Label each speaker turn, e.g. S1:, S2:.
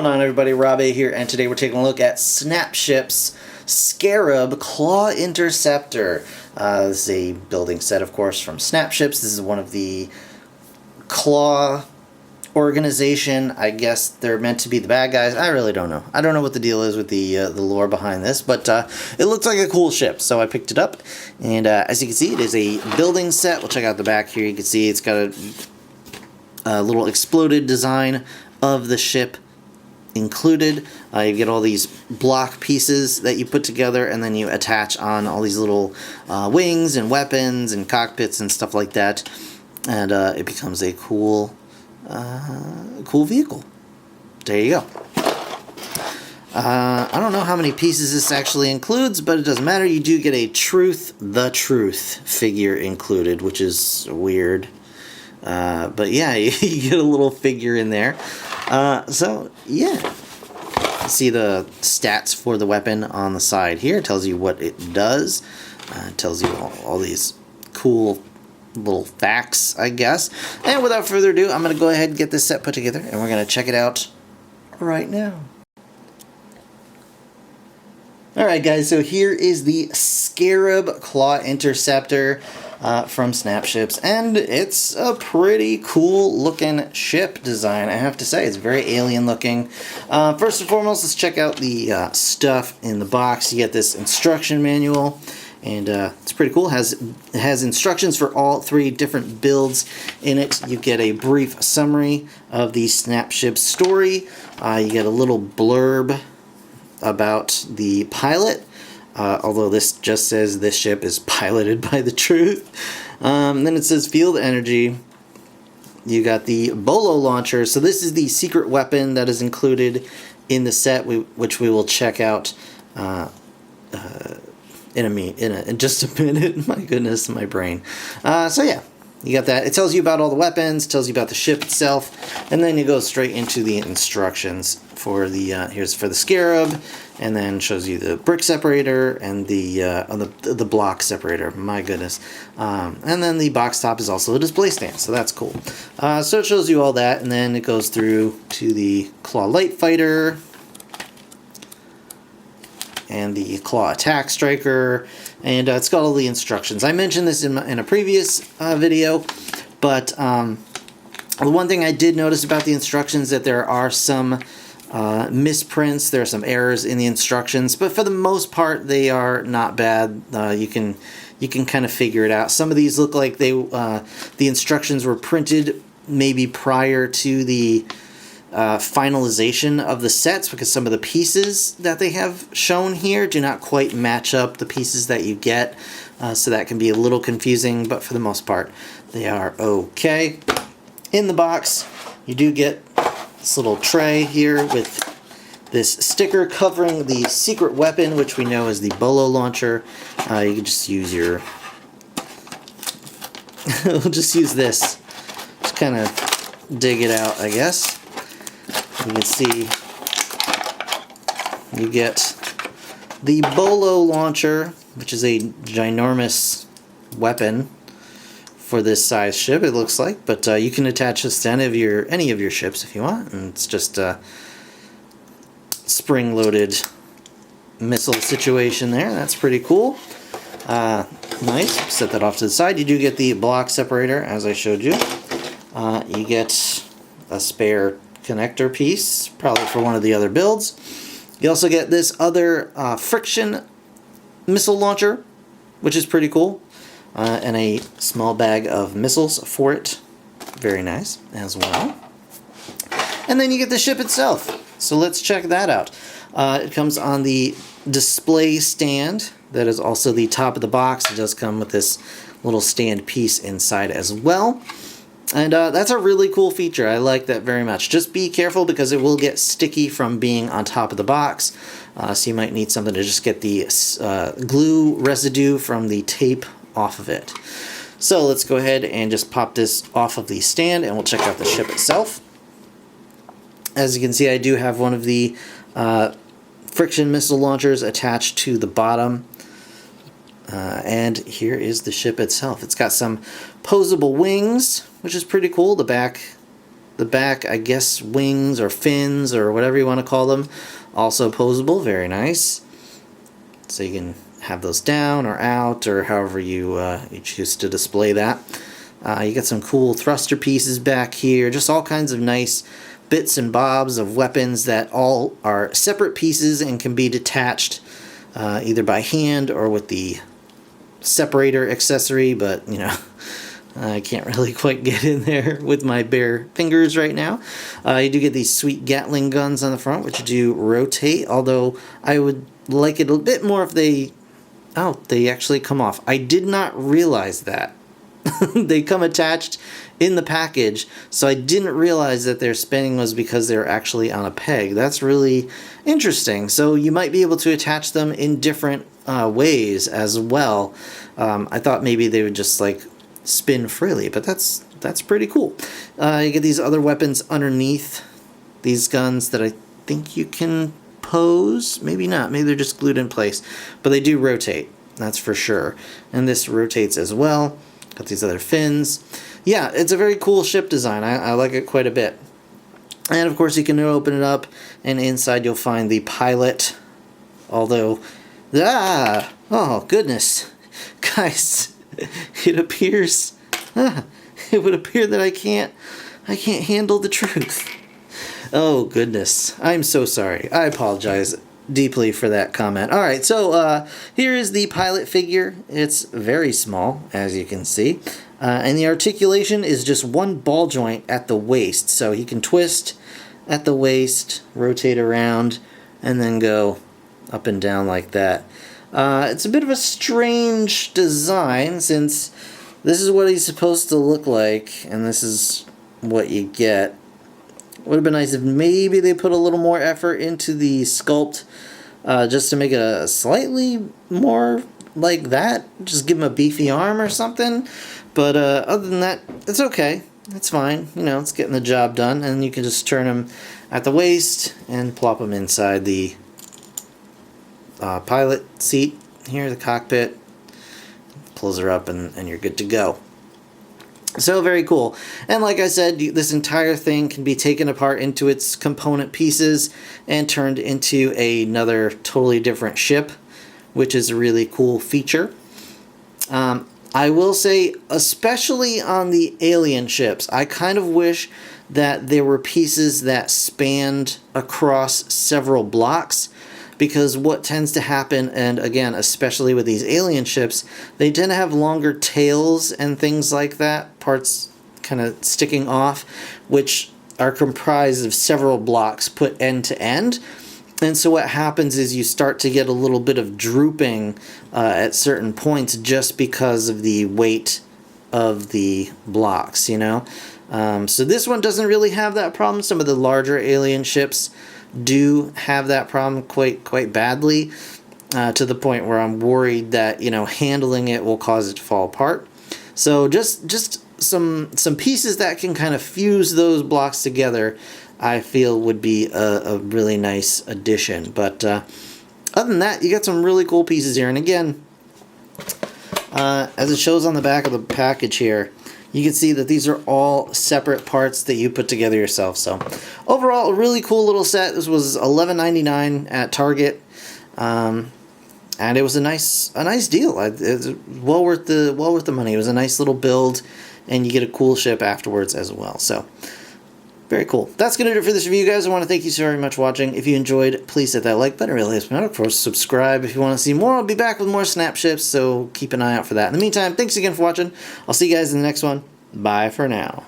S1: going on, everybody? Rob A here, and today we're taking a look at Snapship's Scarab Claw Interceptor. This is a building set, of course, from Snapships. This is one of the Claw organization. I guess they're meant to be the bad guys. I really don't know. I don't know what the deal is with the lore behind this, but it looks like a cool ship, so I picked it up. And as you can see, it is a building set. We'll check out the back here. You can see it's got a little exploded design of the ship included. You get all these block pieces that you put together, and then you attach on all these little wings and weapons and cockpits and stuff like that, and it becomes a cool vehicle. There you go. I don't know how many pieces this actually includes, but it doesn't matter. You do get a the Truth figure included, which is weird. But yeah, you get a little figure in there. So yeah, you see the stats for the weapon on the side here. It tells you what it does. It tells you all these cool little facts, I guess. And without further ado, I'm going to go ahead and get this set put together, and we're going to check it out right now. Alright guys, so here is the Scarab Claw Interceptor from Snapships, and it's a pretty cool looking ship design, I have to say. It's very alien looking. First and foremost, let's check out the stuff in the box. You get this instruction manual, and it's pretty cool. It has instructions for all three different builds in it. You get a brief summary of the Snapship story. You get a little blurb about the pilot, although this just says this ship is piloted by the Truth. Then it says field energy. You got the Bolo launcher. So this is the secret weapon that is included in the set, which we will check out in just a minute. My goodness, my brain. So yeah, you got that. It tells you about all the weapons, tells you about the ship itself, and then you go straight into the instructions for the here's for the Scarab, and then shows you the brick separator and the block separator. My goodness. And then the box top is also a display stand, so that's cool. So it shows you all that, and then it goes through to the Claw Light Fighter and the Claw Attack Striker, and it's got all the instructions. I mentioned this in a previous video, but the one thing I did notice about the instructions that there are some misprints. There are some errors in the instructions, but for the most part, they are not bad. You can kind of figure it out. Some of these look like the instructions were printed maybe prior to the finalization of the sets, because some of the pieces that they have shown here do not quite match up the pieces that you get, so that can be a little confusing, but for the most part they are okay. In the box you do get this little tray here with this sticker covering the secret weapon, which we know is the Bolo launcher. You can just use your we'll just use this, just kind of dig it out, I guess. You can see you get the Bolo launcher, which is a ginormous weapon for this size ship, it looks like, but you can attach this to any of your ships if you want, and it's just a spring-loaded missile situation there. That's pretty cool. Nice. Set that off to the side. You do get the block separator, as I showed you. You get a spare connector piece, probably for one of the other builds. You also get this other friction missile launcher, which is pretty cool, and a small bag of missiles for it. Very nice as well. And then you get the ship itself. So let's check that out. It comes on the display stand. That is also the top of the box. It does come with this little stand piece inside as well. And that's a really cool feature. I like that very much. Just be careful because it will get sticky from being on top of the box. So you might need something to just get the glue residue from the tape off of it. So let's go ahead and just pop this off of the stand, and we'll check out the ship itself. As you can see, I do have one of the friction missile launchers attached to the bottom. And here is the ship itself. It's got some posable wings, which is pretty cool. The back The back, I guess, wings or fins or whatever you want to call them, also posable. Very nice. So you can have those down or out or however you choose to display that. You get some cool thruster pieces back here, just all kinds of nice bits and bobs of weapons that all are separate pieces and can be detached either by hand or with the separator accessory, but you know, I can't really quite get in there with my bare fingers right now. You do get these sweet Gatling guns on the front, which do rotate, although I would like it a bit more if they actually come off. I did not realize that. They come attached in the package, so I didn't realize that their spinning was because they're actually on a peg. That's really interesting. So you might be able to attach them in different ways as well. I thought maybe they would just like spin freely, but that's pretty cool. You get these other weapons underneath these guns that I think you can pose. Maybe not. Maybe they're just glued in place, but they do rotate. That's for sure. And this rotates as well. Got these other fins. Yeah, it's a very cool ship design. I like it quite a bit. And of course you can open it up, and inside you'll find the pilot. Although, oh goodness, guys, it appears, it would appear that I can't handle the truth. Oh goodness, I'm so sorry. I apologize deeply for that comment. Alright, so here is the pilot figure. It's very small, as you can see. And the articulation is just one ball joint at the waist. So he can twist at the waist, rotate around, and then go up and down like that. It's a bit of a strange design, since this is what he's supposed to look like, and this is what you get. Would have been nice if maybe they put a little more effort into the sculpt, just to make it a slightly more like that. Just give him a beefy arm or something. But other than that, it's okay. It's fine. You know, it's getting the job done. And you can just turn him at the waist and plop him inside the pilot seat here, the cockpit. Close her up and you're good to go. So very cool. And like I said, this entire thing can be taken apart into its component pieces and turned into another totally different ship, which is a really cool feature. I will say, especially on the alien ships, I kind of wish that there were pieces that spanned across several blocks, because what tends to happen, and again, especially with these alien ships, they tend to have longer tails and things like that, parts kind of sticking off, which are comprised of several blocks put end to end. And so what happens is you start to get a little bit of drooping at certain points just because of the weight of the blocks, you know? So this one doesn't really have that problem. Some of the larger alien ships do have that problem quite badly, to the point where I'm worried that, you know, handling it will cause it to fall apart. So just some pieces that can kind of fuse those blocks together, I feel would be a really nice addition. But other than that, you got some really cool pieces here. And again, as it shows on the back of the package here, you can see that these are all separate parts that you put together yourself. So overall, a really cool little set. This was $11.99 at Target, and it was a nice deal. It's well worth the money. It was a nice little build, and you get a cool ship afterwards as well. So very cool. That's going to do it for this review, guys. I want to thank you so very much for watching. If you enjoyed, please hit that like button. It really helps me out. Of course, subscribe if you want to see more. I'll be back with more snap ships, so keep an eye out for that. In the meantime, thanks again for watching. I'll see you guys in the next one. Bye for now.